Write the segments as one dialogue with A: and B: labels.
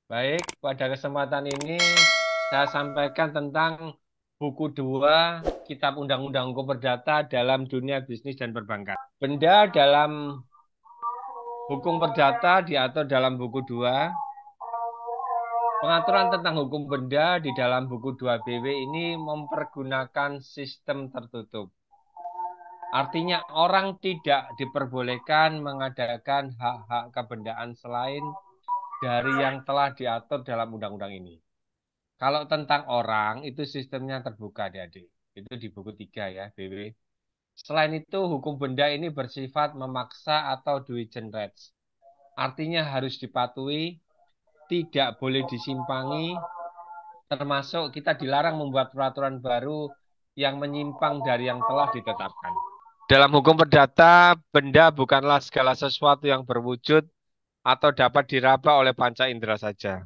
A: Baik, pada kesempatan ini saya sampaikan tentang buku 2 Kitab Undang-Undang Hukum Perdata dalam Dunia Bisnis dan Perbankan. Benda dalam hukum perdata diatur dalam buku 2. Pengaturan tentang hukum benda di dalam buku 2 BW ini mempergunakan sistem tertutup. Artinya orang tidak diperbolehkan mengadakan hak-hak kebendaan selain dari yang telah diatur dalam undang-undang ini. Kalau tentang orang, itu sistemnya terbuka, adik-adik. Itu di buku 3 ya, BW. Selain itu, hukum benda ini bersifat memaksa atau duijenrets. Artinya harus dipatuhi, tidak boleh disimpangi, termasuk kita dilarang membuat peraturan baru yang menyimpang dari yang telah ditetapkan. Dalam hukum perdata, benda bukanlah segala sesuatu yang berwujud atau dapat diraba oleh panca indera saja,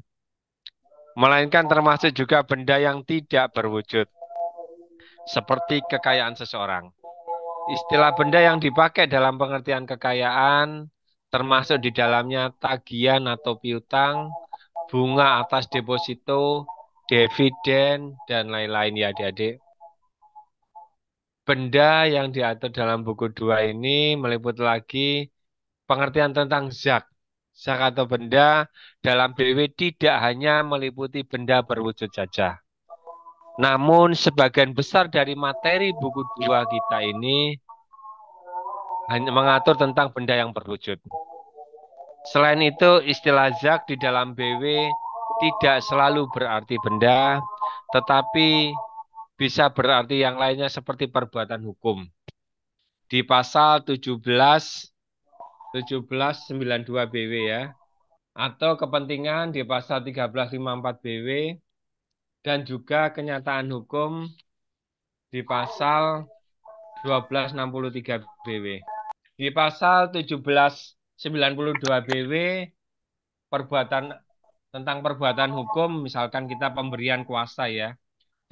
A: melainkan termasuk juga benda yang tidak berwujud, seperti kekayaan seseorang. Istilah benda yang dipakai dalam pengertian kekayaan, termasuk di dalamnya tagihan atau piutang, bunga atas deposito, dividen, dan lain-lain ya adik-adik. Benda yang diatur dalam buku 2 ini meliput lagi pengertian tentang zak. Zak atau benda dalam BW tidak hanya meliputi benda berwujud saja. Namun sebagian besar dari materi buku 2 kita ini hanya mengatur tentang benda yang berwujud. Selain itu, istilah zak di dalam BW tidak selalu berarti benda, tetapi bisa berarti yang lainnya seperti perbuatan hukum. Di pasal 1792 BW ya, atau kepentingan di pasal 1354 BW, dan juga kenyataan hukum di pasal 1263 BW. Di pasal 1792 BW, perbuatan tentang perbuatan hukum, misalkan kita pemberian kuasa ya.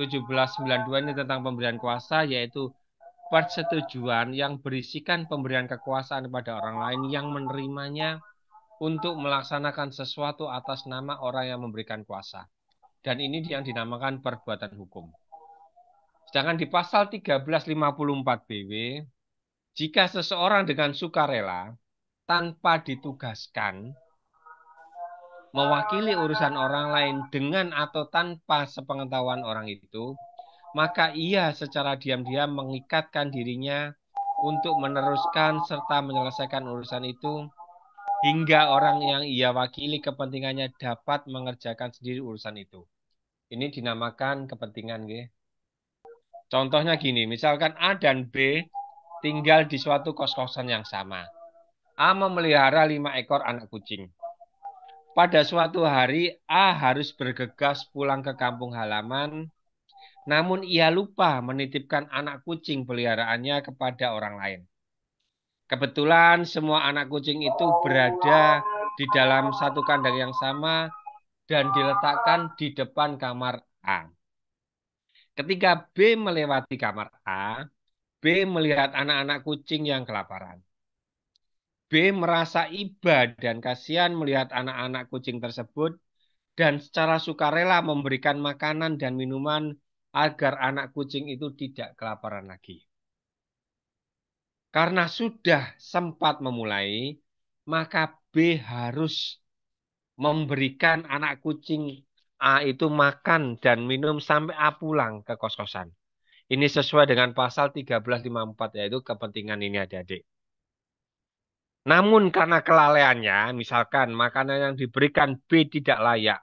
A: 1792 ini tentang pemberian kuasa, yaitu persetujuan yang berisikan pemberian kekuasaan kepada orang lain yang menerimanya untuk melaksanakan sesuatu atas nama orang yang memberikan kuasa. Dan ini yang dinamakan perbuatan hukum. Sedangkan di pasal 1354 BW, jika seseorang dengan sukarela tanpa ditugaskan mewakili urusan orang lain dengan atau tanpa sepengetahuan orang itu, maka ia secara diam-diam mengikatkan dirinya untuk meneruskan serta menyelesaikan urusan itu hingga orang yang ia wakili kepentingannya dapat mengerjakan sendiri urusan itu. Ini dinamakan kepentingan, nggih. Contohnya gini, misalkan A dan B tinggal di suatu kos-kosan yang sama. A memelihara 5 ekor anak kucing. Pada suatu hari, A harus bergegas pulang ke kampung halaman, namun ia lupa menitipkan anak kucing peliharaannya kepada orang lain. Kebetulan semua anak kucing itu berada di dalam satu kandang yang sama dan diletakkan di depan kamar A. Ketika B melewati kamar A, B melihat anak-anak kucing yang kelaparan. B merasa iba dan kasihan melihat anak-anak kucing tersebut dan secara sukarela memberikan makanan dan minuman agar anak kucing itu tidak kelaparan lagi. Karena sudah sempat memulai, maka B harus memberikan anak kucing A itu makan dan minum sampai A pulang ke kos-kosan. Ini sesuai dengan pasal 1354, yaitu kepentingan ini adik-adik. Namun karena kelalaiannya, misalkan makanan yang diberikan B tidak layak,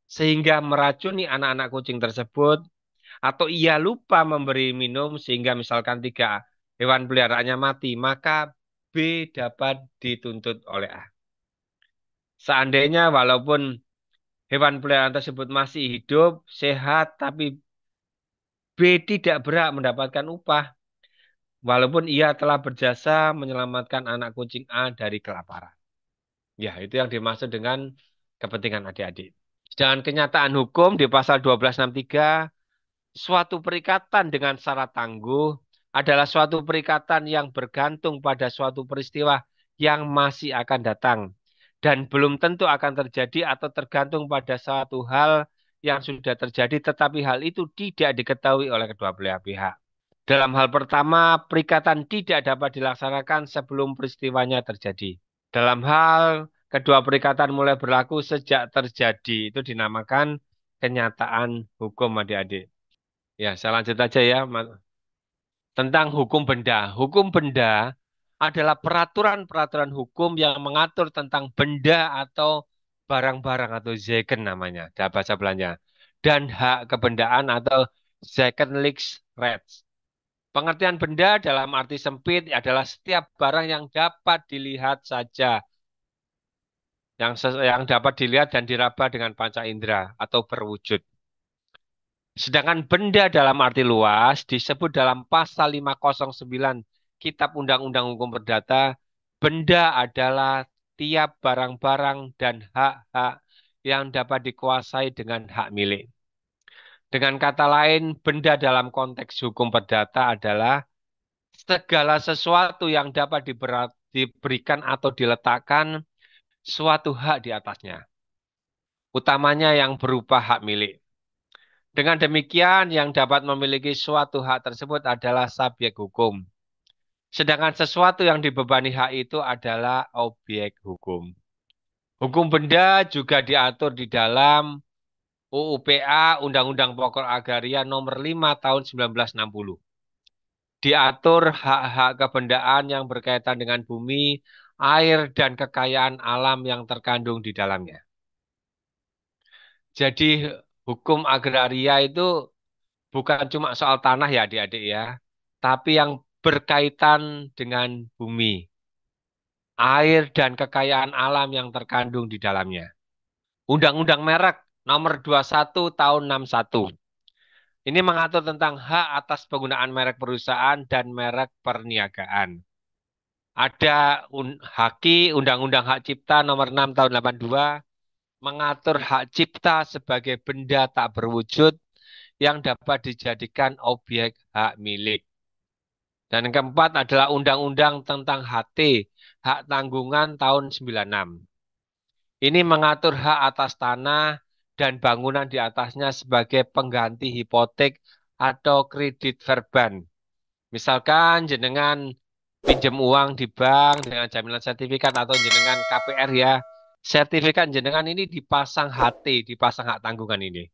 A: sehingga meracuni anak-anak kucing tersebut, atau ia lupa memberi minum sehingga misalkan 3 hewan peliharaannya mati, maka B dapat dituntut oleh A. Seandainya walaupun hewan peliharaan tersebut masih hidup, sehat, tapi B tidak berhak mendapatkan upah, walaupun ia telah berjasa menyelamatkan anak kucing A dari kelaparan. Ya, itu yang dimaksud dengan kepentingan adik-adik. Sedangkan kenyataan hukum di pasal 1263, suatu perikatan dengan syarat tangguh adalah suatu perikatan yang bergantung pada suatu peristiwa yang masih akan datang dan belum tentu akan terjadi atau tergantung pada suatu hal yang sudah terjadi, tetapi hal itu tidak diketahui oleh kedua belah pihak. Dalam hal pertama, perikatan tidak dapat dilaksanakan sebelum peristiwanya terjadi. Dalam hal kedua perikatan mulai berlaku sejak terjadi, itu dinamakan kenyataan hukum adik-adik. Ya, saya lanjut aja ya, tentang hukum benda. Hukum benda adalah peraturan-peraturan hukum yang mengatur tentang benda atau barang-barang atau Zaken namanya, dalam bahasa Belanda. Dan hak kebendaan atau Zakenlijks rights. Pengertian benda dalam arti sempit adalah setiap barang yang dapat dilihat saja, yang dapat dilihat dan diraba dengan panca indera atau berwujud. Sedangkan benda dalam arti luas disebut dalam pasal 509 Kitab Undang-Undang Hukum Perdata, benda adalah tiap barang-barang dan hak-hak yang dapat dikuasai dengan hak milik. Dengan kata lain, benda dalam konteks hukum perdata adalah segala sesuatu yang dapat diberikan atau diletakkan suatu hak di atasnya, utamanya yang berupa hak milik. Dengan demikian, yang dapat memiliki suatu hak tersebut adalah subjek hukum. Sedangkan sesuatu yang dibebani hak itu adalah objek hukum. Hukum benda juga diatur di dalam UUPA Undang-Undang Pokok Agraria Nomor 5 Tahun 1960. Diatur hak-hak kebendaan yang berkaitan dengan bumi, air, dan kekayaan alam yang terkandung di dalamnya. Jadi hukum agraria itu bukan cuma soal tanah ya adik-adik ya, tapi yang berkaitan dengan bumi, air, dan kekayaan alam yang terkandung di dalamnya. Undang-Undang Merek Nomor 21 Tahun 61. Ini mengatur tentang hak atas penggunaan merek perusahaan dan merek perniagaan. Ada HAKI, Undang-Undang Hak Cipta Nomor 6 Tahun 82, mengatur hak cipta sebagai benda tak berwujud yang dapat dijadikan objek hak milik. Dan yang keempat adalah Undang-Undang tentang HT, Hak Tanggungan tahun 96. Ini mengatur hak atas tanah dan bangunan di atasnya sebagai pengganti hipotek atau kredit verban. Misalkan jenengan pinjam uang di bank dengan jaminan sertifikat atau jenengan KPR ya. Sertifikat jenengan ini dipasang HT, dipasang hak tanggungan ini.